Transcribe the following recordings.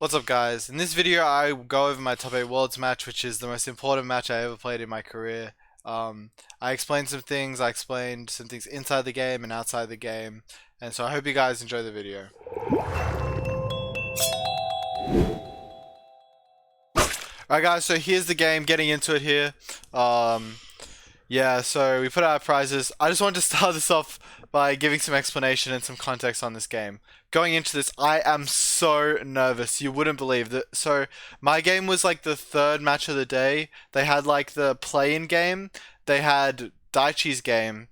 What's up, guys? In this video I go over my top 8 Worlds match, which is the most important match I ever played in my career. I explained some things, I explained some things inside the game and outside the game, and so I hope you guys enjoy the video. Alright guys, so here's the game, getting into it here. Um, Yeah, so we put out prizes. I just wanted to start this off by giving some explanation and some context on this game. Going into this, I am so nervous. You wouldn't believe that. So my game was like the third match of the day. They had like the play-in game, they had Daichi's game,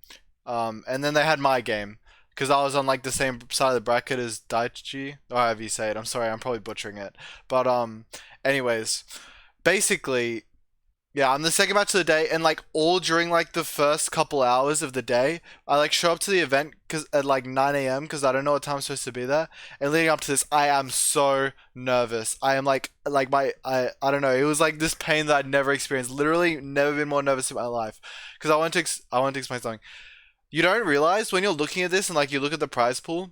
and then they had my game. Because I was on like the same side of the bracket as Daichi, or however you say it. I'm sorry, I'm probably butchering it. But anyways, basically yeah, I'm the second match of the day, and like all during like the first couple hours of the day, I like show up to the event because at like 9 a.m. because I don't know what time I'm supposed to be there. And leading up to this, I am so nervous. I am like I don't know. It was like this pain that I'd never experienced. Literally, never been more nervous in my life. Because I want to explain something. You don't realize when you're looking at this and like you look at the prize pool,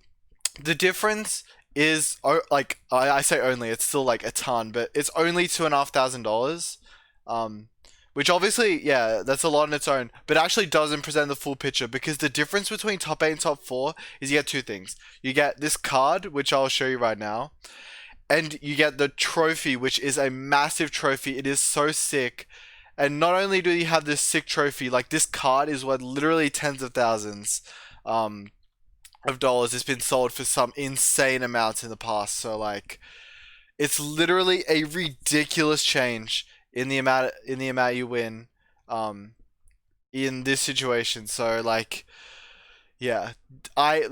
the difference is like I say only. It's still like a ton, but it's only $2,500. Um, which obviously, yeah, that's a lot on its own, but actually doesn't present the full picture because the difference between top 8 and top 4 is you get two things. You get this card, which I'll show you right now, and you get the trophy, which is a massive trophy. It is so sick. And not only do you have this sick trophy, like this card is worth literally tens of thousands um, of dollars. It's been sold for some insane amounts in the past. So like, it's literally a ridiculous change in the amount you win um in this situation. So like yeah, I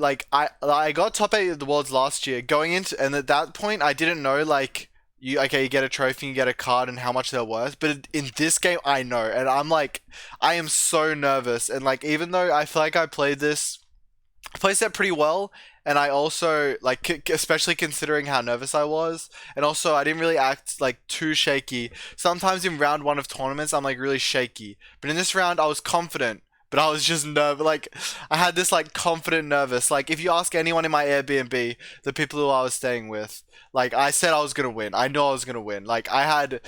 got top 8 of the worlds last year going into, and at that point I didn't know like you get a trophy, you get a card and how much they're worth, but in this game I know, and I'm like I am so nervous. And like even though I feel like I placed that pretty well, and I also like, especially considering how nervous I was, and also I didn't really act like too shaky. Sometimes in round one of tournaments, I'm like really shaky, but in this round, I was confident. But I was just nervous. Like I had this like confident nervous. Like if you ask anyone in my Airbnb, the people who I was staying with, like I said I was gonna win. I know I was gonna win. Like I had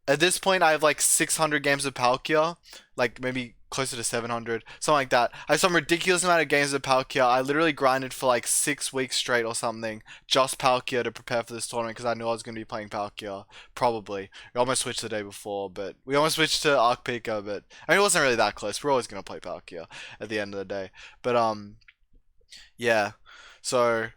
at this point, I have like 600 games of Palkia, like maybe closer to 700, something like that. I have some ridiculous amount of games of Palkia. I literally grinded for like 6 weeks straight or something, just Palkia to prepare for this tournament because I knew I was going to be playing Palkia. Probably. We almost switched the day before, but we almost switched to Arc Pika, but I mean, it wasn't really that close. We're always going to play Palkia at the end of the day. But yeah. So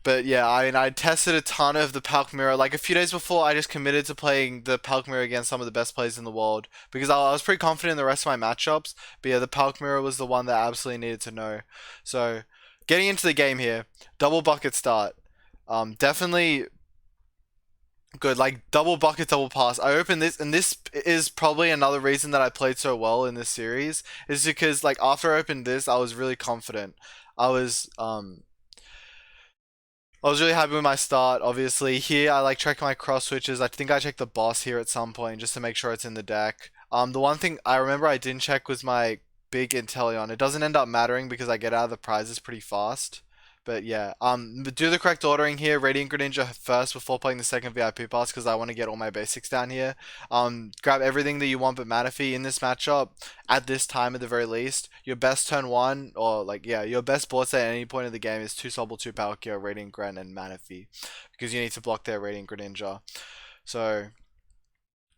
but yeah, I mean, I tested a ton of the Palkia Mirror. Like a few days before, I just committed to playing the Palkia Mirror against some of the best players in the world because I was pretty confident in the rest of my matchups. But yeah, the Palkia Mirror was the one that I absolutely needed to know. So getting into the game here, double bucket start. Definitely good. Like double bucket, double pass. I opened this, and this is probably another reason that I played so well in this series. Is because like after I opened this, I was really confident. I was um I was really happy with my start. Obviously, here I like checking my cross switches. I think I checked the boss here at some point just to make sure it's in the deck. The one thing I remember I didn't check was my big Inteleon. It doesn't end up mattering because I get out of the prizes pretty fast. But yeah, do the correct ordering here. Radiant Greninja first before playing the second VIP pass because I want to get all my basics down here. Grab everything that you want but Manaphy in this matchup at this time at the very least. Your best turn one, or like yeah, your best board state at any point in the game is 2 Sobble, 2 Palkia, Radiant Gren, and Manaphy because you need to block their Radiant Greninja. So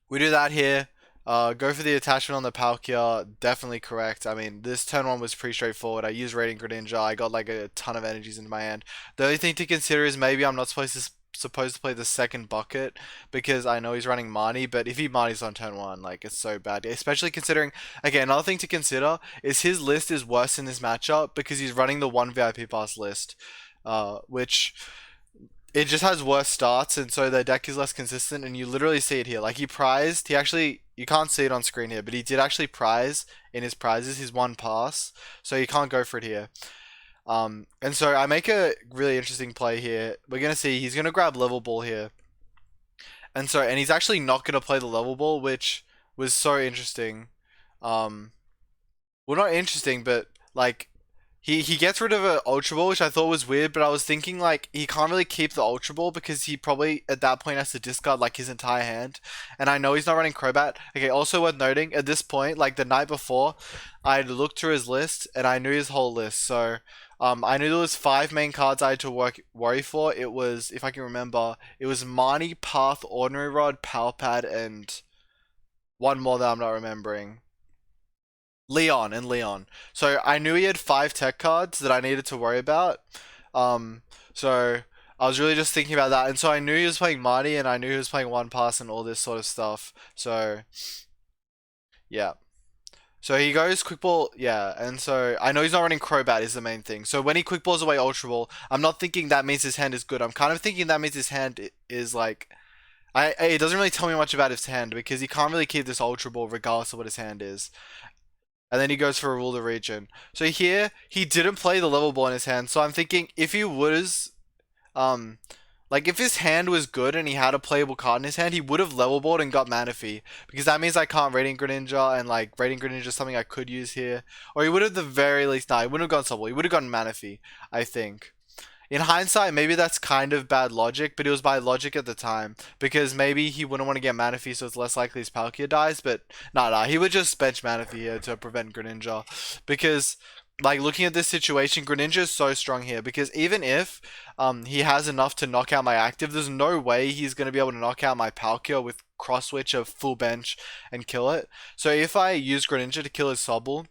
we do that here. Go for the attachment on the Palkia. Definitely correct. I mean, this turn one was pretty straightforward. I used Radiant Greninja. I got like a ton of energies into my hand. The only thing to consider is maybe I'm not supposed to play the second bucket because I know he's running Marnie, but if he Marnie's on turn one, like it's so bad. Especially considering, okay, another thing to consider is his list is worse in this matchup because he's running the one VIP pass list, which it just has worse starts, and so their deck is less consistent. And you literally see it here. Like he prized, he actually you can't see it on screen here, but he did actually prize in his prizes his one pass, so you can't go for it here. And so I make a really interesting play here. We're gonna see he's gonna grab level ball here, and he's actually not gonna play the level ball, which was so interesting. Well, not interesting, but like he gets rid of an Ultra Ball, which I thought was weird, but I was thinking like he can't really keep the Ultra Ball because he probably at that point has to discard like his entire hand. And I know he's not running Crobat. Okay, also worth noting, at this point, like the night before, I looked through his list and I knew his whole list. So I knew there was five main cards I had to worry for. It was, if I can remember, it was Marnie, Path, Ordinary Rod, Palpad, and one more that I'm not remembering. Leon. So I knew he had five tech cards that I needed to worry about. So I was really just thinking about that, and so I knew he was playing Marty, and I knew he was playing One Pass and all this sort of stuff. So yeah. So he goes quick ball, yeah, and so I know he's not running Crobat is the main thing. So when he quick balls away Ultra Ball, I'm not thinking that means his hand is good. I'm kind of thinking that means his hand is like it doesn't really tell me much about his hand because he can't really keep this Ultra Ball regardless of what his hand is. And then he goes for a rule the region. So here he didn't play the level ball in his hand. So I'm thinking if he was, um, like if his hand was good and he had a playable card in his hand, he would have level balled and got Manaphy because that means I can't Rating Greninja and like Rating Greninja is something I could use here. Or he would have the very least. Nah, he wouldn't have gone Sobble. He would have gotten Manaphy, I think. In hindsight, maybe that's kind of bad logic, but it was bad logic at the time because maybe he wouldn't want to get Manaphy, so it's less likely his Palkia dies. But nah, he would just bench Manaphy here to prevent Greninja because, like, looking at this situation, Greninja is so strong here because even if he has enough to knock out my active, there's no way he's gonna be able to knock out my Palkia with cross switch of full bench and kill it. So if I use Greninja to kill his Sobble,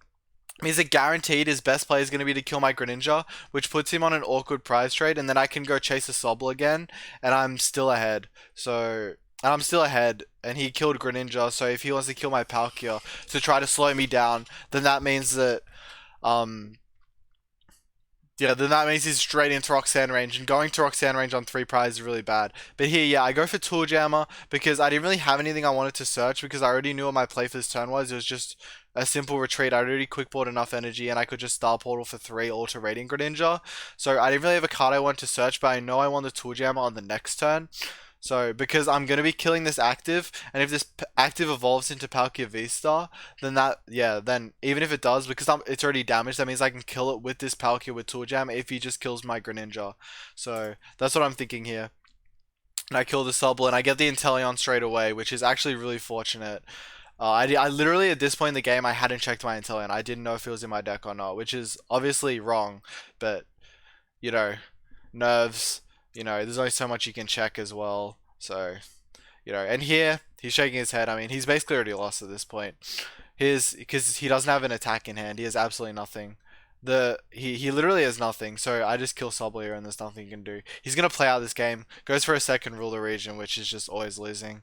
means that guaranteed his best play is going to be to kill my Greninja, which puts him on an awkward prize trade, and then I can go chase a Sobble again, and I'm still ahead. And I'm still ahead, and he killed Greninja, so if he wants to kill my Palkia to try to slow me down, then that means that, um, yeah, then that means he's straight into Roxanne range, and going to Roxanne range on 3 prizes is really bad. But here, yeah, I go for Tool Jammer because I didn't really have anything I wanted to search because I already knew what my play for this turn was. It was just a simple retreat. I already quick bought enough energy, and I could just Star Portal for 3 Ultra Rating Greninja. So I didn't really have a card I wanted to search, but I know I want the Tool Jammer on the next turn. So, because I'm going to be killing this active, and if this active evolves into Palkia V-Star, then that, yeah, then even if it does, because it's already damaged, that means I can kill it with this Palkia with Tool Jam if he just kills my Greninja. So, that's what I'm thinking here. And I kill the Sobble, and I get the Inteleon straight away, which is actually really fortunate. I literally, at this point in the game, I hadn't checked my Inteleon. I didn't know if it was in my deck or not, which is obviously wrong, but, you know, nerves, there's only so much you can check as well. So, and here he's shaking his head. I mean, he's basically already lost at this point. Because he doesn't have an attack in hand. He has absolutely nothing. He literally has nothing. So I just kill Sobble here and there's nothing he can do. He's gonna play out this game. Goes for a second ruler region, which is just always losing.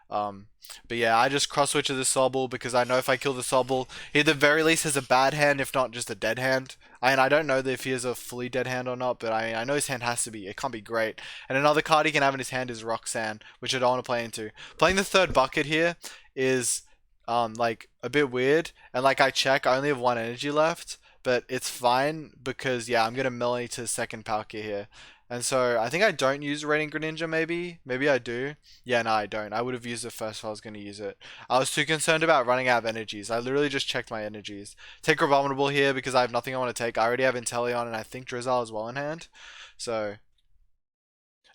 But yeah, I just cross switch to the Sobble because I know if I kill the Sobble, he at the very least has a bad hand, if not just a dead hand. And I don't know if he has a fully dead hand or not, but I know his hand has to be. It can't be great. And another card he can have in his hand is Roxanne, which I don't want to play into. Playing the third bucket here is like a bit weird. And like I check, I only have one energy left, but it's fine because yeah, I'm gonna Melanie to second Palkia here. And so I think I don't use Rating Greninja maybe. Maybe I do. Yeah, no, I don't. I would have used it first if I was going to use it. I was too concerned about running out of energies. I literally just checked my energies. Take Abominable here because I have nothing I want to take. I already have Inteleon and I think Drizzle as well in hand. So,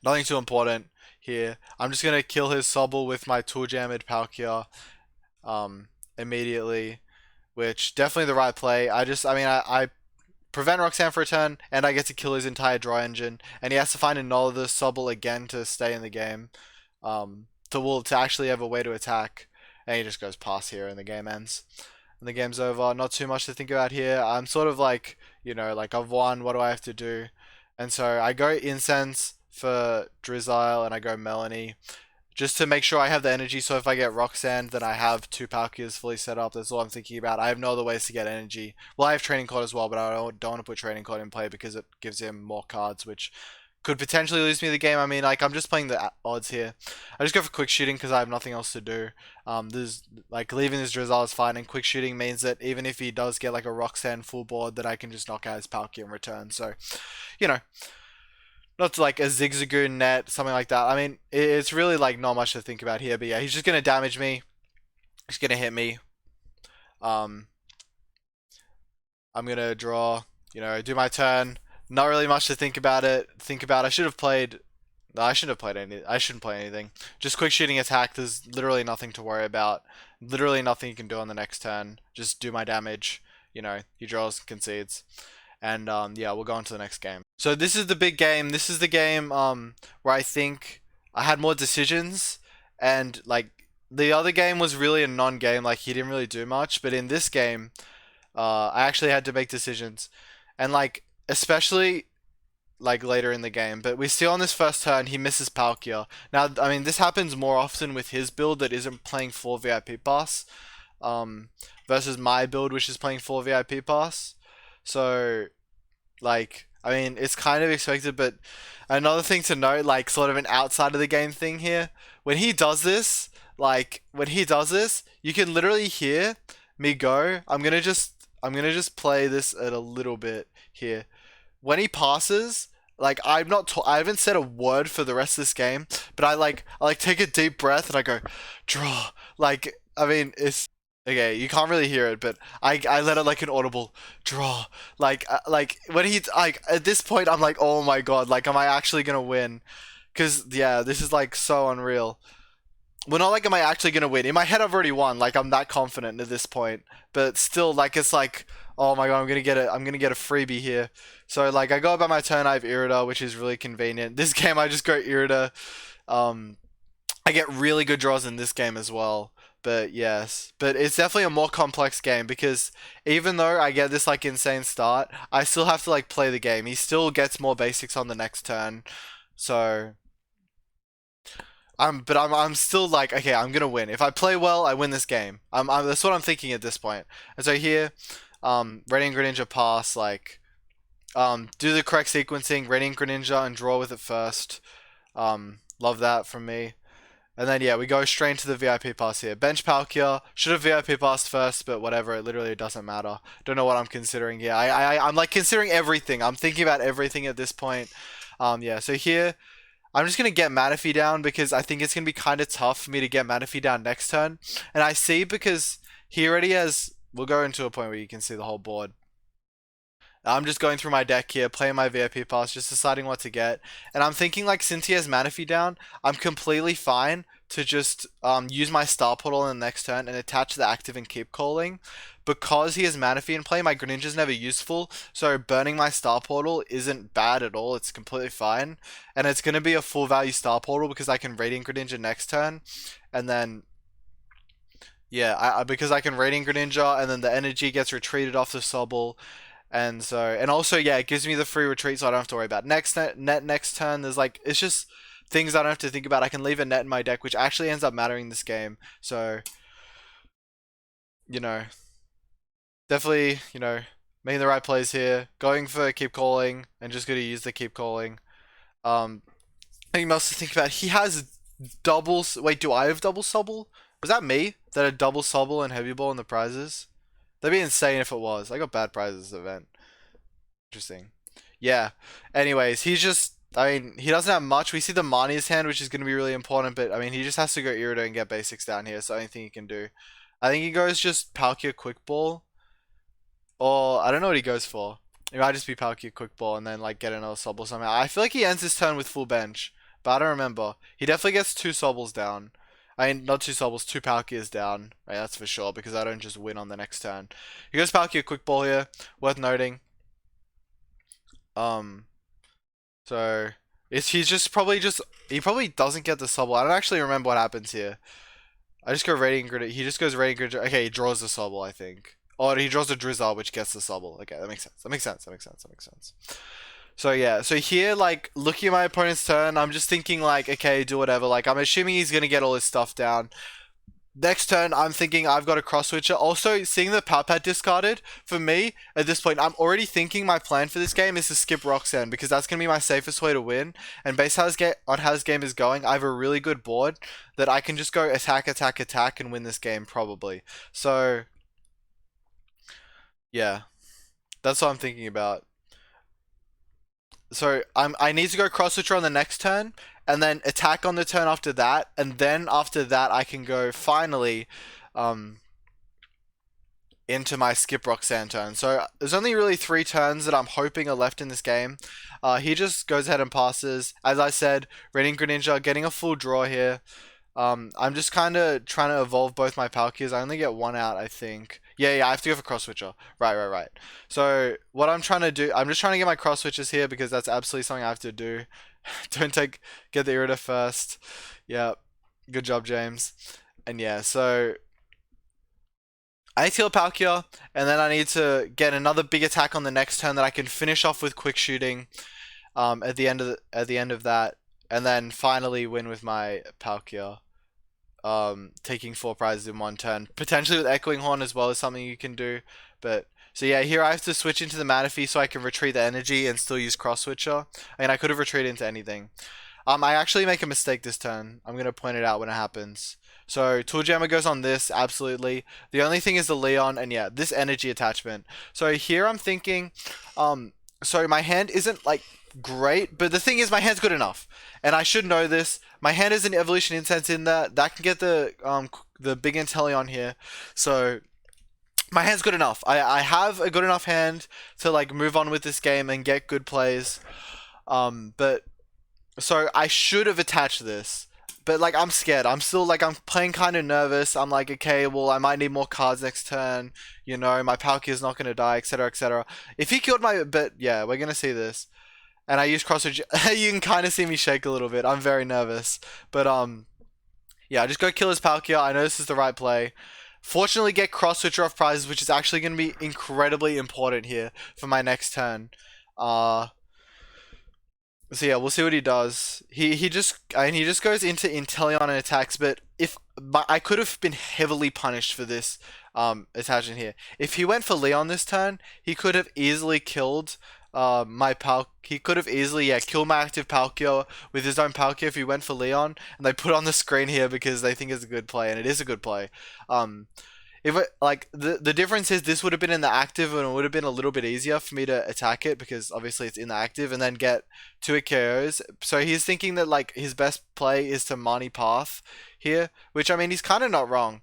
nothing too important here. I'm just going to kill his Sobble with my Tool Jammed Palkia immediately. Which, definitely the right play. I prevent Roxanne for a turn, and I get to kill his entire draw engine, and he has to find another Sobble again to stay in the game, to actually have a way to attack, and he just goes past here, and the game ends, and the game's over. Not too much to think about here. I'm sort of like, like I've won. What do I have to do? And so I go Incense for Drizzile, and I go Melanie just to make sure I have the energy. So if I get Roxanne, then I have 2 Palkias fully set up. That's all I'm thinking about. I have no other ways to get energy. Well, I have Training Card as well, but I don't want to put Training Card in play because it gives him more cards, which could potentially lose me the game. I mean, like, I'm just playing the odds here. I just go for quick shooting because I have nothing else to do. There's like leaving this Drizzle is fine, and quick shooting means that even if he does get like a Roxanne full board, that I can just knock out his Palkia in return. So, you know, not to like a Zigzagoon net, something like that. I mean, it's really like not much to think about here, but yeah, he's just gonna damage me. He's gonna hit me. Um, I'm gonna draw. do my turn. Not really much to think about it. Think about. I should have played. No, I shouldn't have played any. I shouldn't play anything. Just quick shooting attack. There's literally nothing to worry about. Literally nothing you can do on the next turn. Just do my damage. He draws, concedes, and yeah, we'll go on to the next game. So this is the big game. This is the game where I think I had more decisions, and like the other game was really a non-game. Like he didn't really do much, but in this game, I actually had to make decisions, and like especially like later in the game. But we see on this first turn he misses Palkia. Now, I mean, this happens more often with his build that isn't playing full VIP pass, um, versus my build which is playing full VIP pass. So, like, I mean, it's kind of expected. But another thing to note, like, sort of an outside of the game thing here, when he does this, you can literally hear me go. I'm gonna just play this at a little bit here when he passes, like I haven't said a word for the rest of this game, but I like take a deep breath and I go, draw. Like I mean, it's okay. You can't really hear it, but I let it like an audible draw. Like when he like at this point, I'm like, oh my god, like am I actually gonna win? Cause yeah, this is like so unreal. Well, not like am I actually gonna win? In my head, I've already won. Like I'm that confident at this point, but still, like it's like, oh my god, I'm gonna get a freebie here. So like I go about my turn. I have Irida, which is really convenient. This game, I just go Irida. Um, I get really good draws in this game as well. But yes, but it's definitely a more complex game because even though I get this like insane start, I still have to like play the game. He still gets more basics on the next turn, so but I'm still like, okay, I'm gonna win. If I play well, I win this game. That's what I'm thinking at this point. And so here, Radiant Greninja pass, like, do the correct sequencing, Radiant Greninja and draw with it first. Love that from me. And then yeah, we go straight into the VIP pass here. Bench Palkia should have VIP passed first, but whatever. It literally doesn't matter. Don't know what I'm considering here. I'm like considering everything. I'm thinking about everything at this point. Yeah. So here. I'm just gonna get Manaphy down because I think it's gonna be kind of tough for me to get Manaphy down next turn. And I see because he already has. We'll go into a point where you can see the whole board. I'm just going through my deck here, playing my VIP pass, just deciding what to get. And I'm thinking like since he has Manaphy down, I'm completely fine to just use my Star Portal in the next turn and attach the active and keep calling. Because he has Manaphy in play, my Greninja's never useful, so burning my Star Portal isn't bad at all, it's completely fine. And it's going to be a full value Star Portal because I can Radiant Greninja next turn. And then yeah, because I can Radiant Greninja and then the energy gets retreated off the Sobble. And so, and also, yeah, it gives me the free retreat, so I don't have to worry about net next turn. There's like, it's just things I don't have to think about. I can leave a net in my deck, which actually ends up mattering this game. So, you know, definitely, making the right plays here. Going for keep calling, and just going to use the keep calling. Anything else to think about? He has doubles. Wait, do I have double Sobble? Was that me that had double Sobble and Heavy Ball in the prizes? That'd be insane if it was. I got bad prizes this event. Interesting. Yeah. Anyways, he's just. I mean, he doesn't have much. We see the Mania's hand, which is going to be really important, but I mean, he just has to go Irida and get basics down here, so anything he can do. I think he goes just Palkia Quick Ball, or I don't know what he goes for. It might just be Palkia Quick Ball and then like get another Sobble somehow. I feel like he ends his turn with full bench, but I don't remember. He definitely gets two Sobbles down. I mean, not two Sobbles, two Palkias down. Right, that's for sure, because I don't just win on the next turn. He goes Palkia Quick Ball here, worth noting. Um, so he's just probably he probably doesn't get the Sobble. I don't actually remember what happens here. I just go Radiant Grid. He just goes Radiant Grid. Okay, he draws the Sobble, I think. Or he draws a Drizzle, which gets the Sobble. Okay, that makes sense. That makes sense. That makes sense. That makes sense. So yeah, so here, like, looking at my opponent's turn, I'm just thinking, like, okay, do whatever. Like, I'm assuming he's gonna get all his stuff down. Next turn, I'm thinking I've got a cross switcher. Also, seeing the power pad discarded, for me, at this point, I'm already thinking my plan for this game is to skip Roxanne, because that's going to be my safest way to win. And based on how this game is going, I have a really good board that I can just go attack, attack, attack, and win this game, probably. So, yeah, that's what I'm thinking about. So, I need to go cross switcher on the next turn, and then attack on the turn after that, and then after that I can go finally, um, into my skip Roxanne turn. So there's only really 3 turns that I'm hoping are left in this game. He just goes ahead and passes. As I said, Raining Greninja getting a full draw here. I'm just kind of trying to evolve both my Palkias. I only get one out, I think. Yeah, I have to go for cross switcher. Right. So what I'm trying to do, I'm just trying to get my cross switches here because that's absolutely something I have to do. Don't get the Irida first. Yeah, good job, James. And yeah, so I need to heal Palkia, and then I need to get another big attack on the next turn that I can finish off with quick shooting. At the end of that, and then finally win with my Palkia. Taking 4 prizes in 1 turn, potentially with Echoing Horn as well is something you can do. But so yeah, here I have to switch into the Manaphy so I can retreat the energy and still use Cross Switcher. I mean, I could have retreated into anything. I actually make a mistake this turn. I'm gonna point it out when it happens. So Tool Jammer goes on this, absolutely. The only thing is the Leon, and yeah, this energy attachment. So here I'm thinking, so my hand isn't like great, but the thing is my hand's good enough, and I should know this. My hand is an evolution incense in that can get the big Inteleon here, so my hand's good enough. I have a good enough hand to like move on with this game and get good plays. But so I should have attached this. But like I'm scared. I'm still like I'm playing kind of nervous. I'm like, okay, well I might need more cards next turn. You know, my Palkia is not gonna die, etc., etc. If he killed my, but yeah, we're gonna see this. And I use cross. You can kind of see me shake a little bit. I'm very nervous, but yeah, I just go kill his Palkia. I know this is the right play. Fortunately, get cross switcher off prizes, which is actually going to be incredibly important here for my next turn. Uh, so yeah, we'll see what he does. He just goes into Inteleon and attacks. But if I could have been heavily punished for this attachment here. If he went for Leon this turn, he could have easily killed my Pal. He could have easily killed my active Palkia with his own Palkia if he went for Leon. And they put on the screen here because they think it's a good play, and it is a good play. If it, like the difference is this would have been in the active and it would have been a little bit easier for me to attack it because obviously it's in the active and then get 2 KOs. So he's thinking that like his best play is to Mani Path here, which I mean he's kind of not wrong.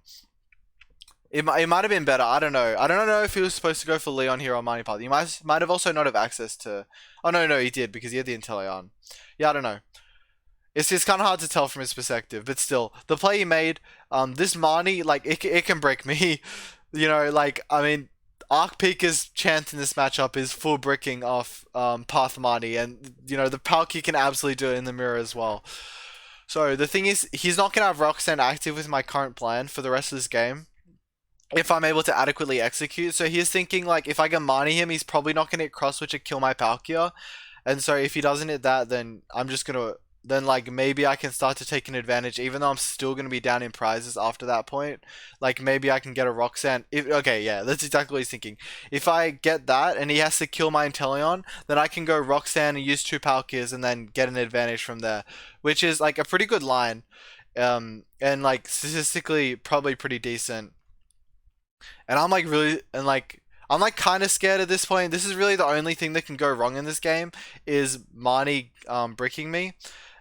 It might have been better. I don't know. I don't know if he was supposed to go for Leon here on Mani Path. He might have also not have access to. Oh no, he did because he had the Inteleon. Yeah, I don't know. It's kind of hard to tell from his perspective, but still, the play he made, this Marnie, like, it can break me. You know, like, I mean, Arc Pika's chance in this matchup is full bricking off Path Marnie, and, you know, the Palkia can absolutely do it in the mirror as well. So, the thing is, he's not going to have Roxanne active with my current plan for the rest of this game if I'm able to adequately execute. So, he's thinking, like, if I can Marnie him, he's probably not going to hit Cross Switch and kill my Palkia. And so, if he doesn't hit that, then I'm just going to then like maybe I can start to take an advantage even though I'm still going to be down in prizes after that point. Like maybe I can get a Roxanne. Okay, yeah, that's exactly what he's thinking. If I get that and he has to kill my Inteleon, then I can go Roxanne and use 2 Palkias and then get an advantage from there, which is like a pretty good line. And like statistically probably pretty decent. And I'm like really and like I'm like kind of scared at this point. This is really the only thing that can go wrong in this game is Marnie bricking me.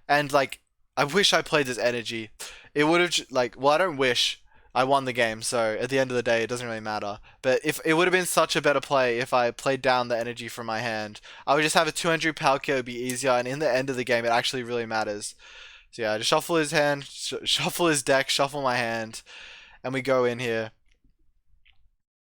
And like, I wish I played this energy. It would have like, well, I don't wish. I won the game, so at the end of the day, it doesn't really matter. But if it would have been such a better play if I played down the energy from my hand, I would just have a 200 Palkia, it would be easier. And in the end of the game, it actually really matters. So yeah, just shuffle his hand, shuffle his deck, shuffle my hand, and we go in here.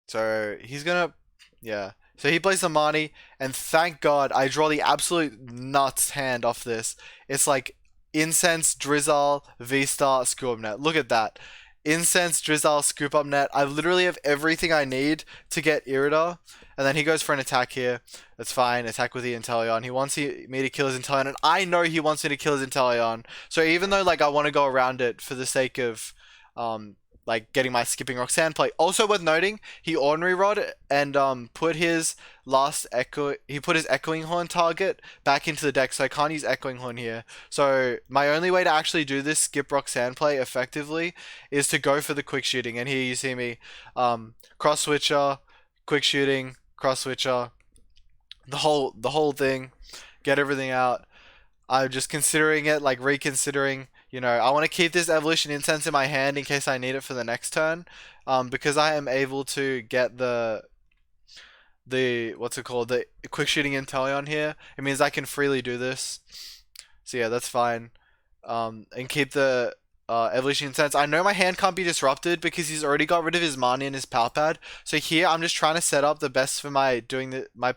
So he's gonna, yeah. So he plays the Marnie, and thank God I draw the absolute nuts hand off this. It's like Incense, Drizzle, V-Star, Scoop Up Net. Look at that. Incense, Drizzle, Scoop Up Net. I literally have everything I need to get Irida. And then he goes for an attack here. That's fine. Attack with the Inteleon. He wants me to kill his Inteleon, and I know he wants me to kill his Inteleon. So even though like I want to go around it for the sake of like getting my skipping Roxanne play. Also worth noting, he ordinary rod and put his echoing horn target back into the deck, so I can't use echoing horn here. So my only way to actually do this skip Roxanne play effectively is to go for the quick shooting. And here you see me cross switcher, quick shooting, cross switcher, the whole thing, get everything out. I'm just considering it, like reconsidering. You know, I want to keep this evolution incense in my hand in case I need it for the next turn. Because I am able to get the what's it called, the quick shooting Inteleon here. It means I can freely do this. So yeah, that's fine. And keep the evolution incense. I know my hand can't be disrupted because he's already got rid of his Mani and his Palpad. So here I'm just trying to set up the best for my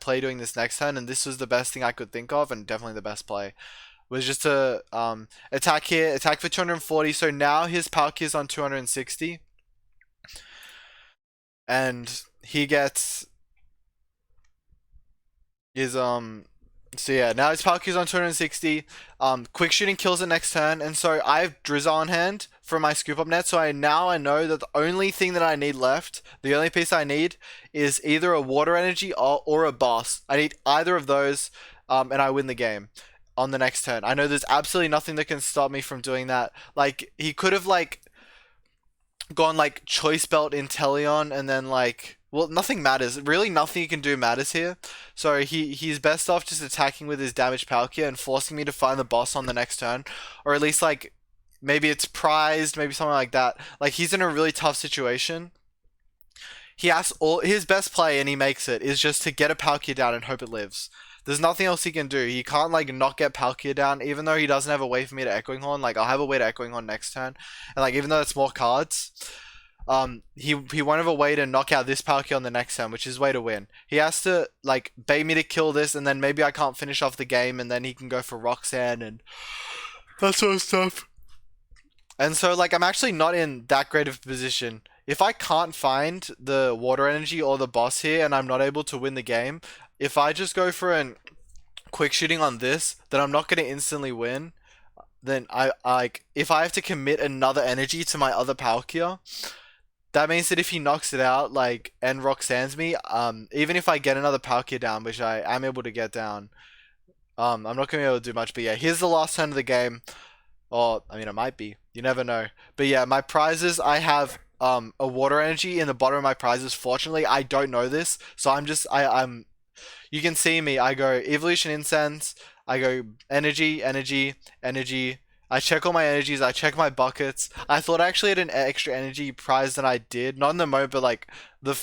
play doing this next turn, and this was the best thing I could think of, and definitely the best play was just to attack here, attack for 240. So now his Palkia is on 260, and he gets his So yeah, now his Palkia's on 260. Quick shooting kills it next turn, and so I have Drizza on hand for my scoop up net. So I know that the only thing that I need left, the only piece I need, is either a water energy or a boss. I need either of those, and I win the game on the next turn. I know there's absolutely nothing that can stop me from doing that. Like, he could have like gone like choice belt Inteleon and then like, well, nothing matters. Really, nothing you can do matters here. So he's best off just attacking with his damaged Palkia and forcing me to find the boss on the next turn, or at least like maybe it's prized, maybe something like that. Like, he's in a really tough situation. He has all his best play, and he makes it, is just to get a Palkia down and hope it lives. There's nothing else he can do. He can't like not get Palkia down, even though he doesn't have a way for me to Echoing Horn. Like, I'll have a way to Echoing Horn next turn, and like even though it's more cards, he won't have a way to knock out this Palkia on the next turn, which is his way to win. He has to like bait me to kill this, and then maybe I can't finish off the game, and then he can go for Roxanne and that sort of stuff. And so like I'm actually not in that great of a position. If I can't find the water energy or the boss here, and I'm not able to win the game, if I just go for an quick shooting on this, then I'm not going to instantly win. Then I like, if I have to commit another energy to my other Palkia, that means that if he knocks it out, like, and Roxanne's me, even if I get another Palkia down, which I am able to get down, I'm not gonna be able to do much. But yeah, here's the last turn of the game. Or I mean, it might be. You never know. But yeah, my prizes, I have a water energy in the bottom of my prizes. Fortunately, I don't know this, so I'm. You can see me. I go evolution incense. I go energy, energy, energy. I check all my energies. I check my buckets. I thought I actually had an extra energy prize than I did. Not in the moment, but like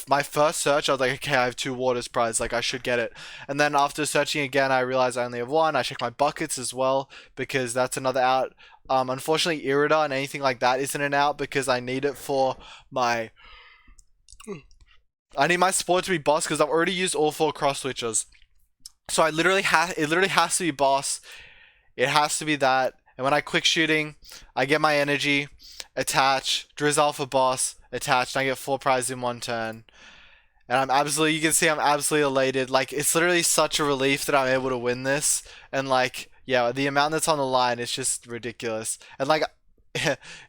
my first search, I was like, okay, I have 2 waters prize. Like, I should get it. And then after searching again, I realized I only have 1. I check my buckets as well because that's another out. Unfortunately, Irida and anything like that isn't an out because I need it for my. I need my support to be boss because I've already used all 4 cross switches. So it literally has to be boss. It has to be that. And when I quick shooting, I get my energy, attach, Drizzle for boss, attach, and I get 4 prizes in 1 turn. And you can see I'm absolutely elated. Like, it's literally such a relief that I'm able to win this. And like, yeah, the amount that's on the line is just ridiculous. And like,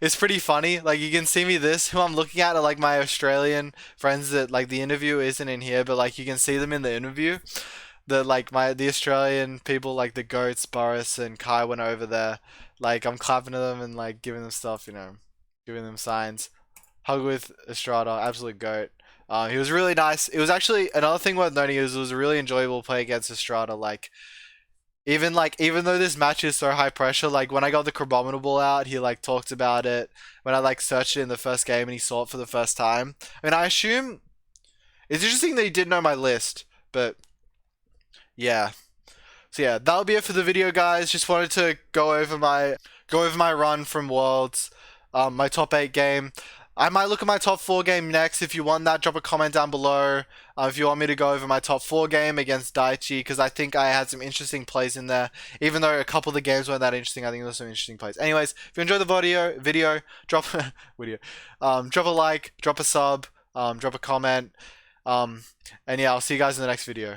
it's pretty funny. Like, you can see me who I'm looking at are like my Australian friends that like the interview isn't in here, but like you can see them in the interview. The Australian people, like the goats, Boris and Kai, went over there. Like, I'm clapping to them and like giving them stuff, you know, giving them signs. Hug with Estrada, absolute goat. He was really nice. It was actually another thing worth noting is it was a really enjoyable play against Estrada. Like, even though this match is so high pressure, like when I got the Crabominable out, he like talked about it. When I like searched it in the first game and he saw it for the first time. I mean, I assume it's interesting that he did know my list, but yeah. So yeah, that'll be it for the video, guys. Just wanted to go over my run from Worlds, my top 8 game. I might look at my top 4 game next. If you want that, drop a comment down below. If you want me to go over my top 4 game against Daichi, because I think I had some interesting plays in there. Even though a couple of the games weren't that interesting, I think there were some interesting plays. Anyways, if you enjoyed the video, drop drop a like, drop a sub, drop a comment. And yeah, I'll see you guys in the next video.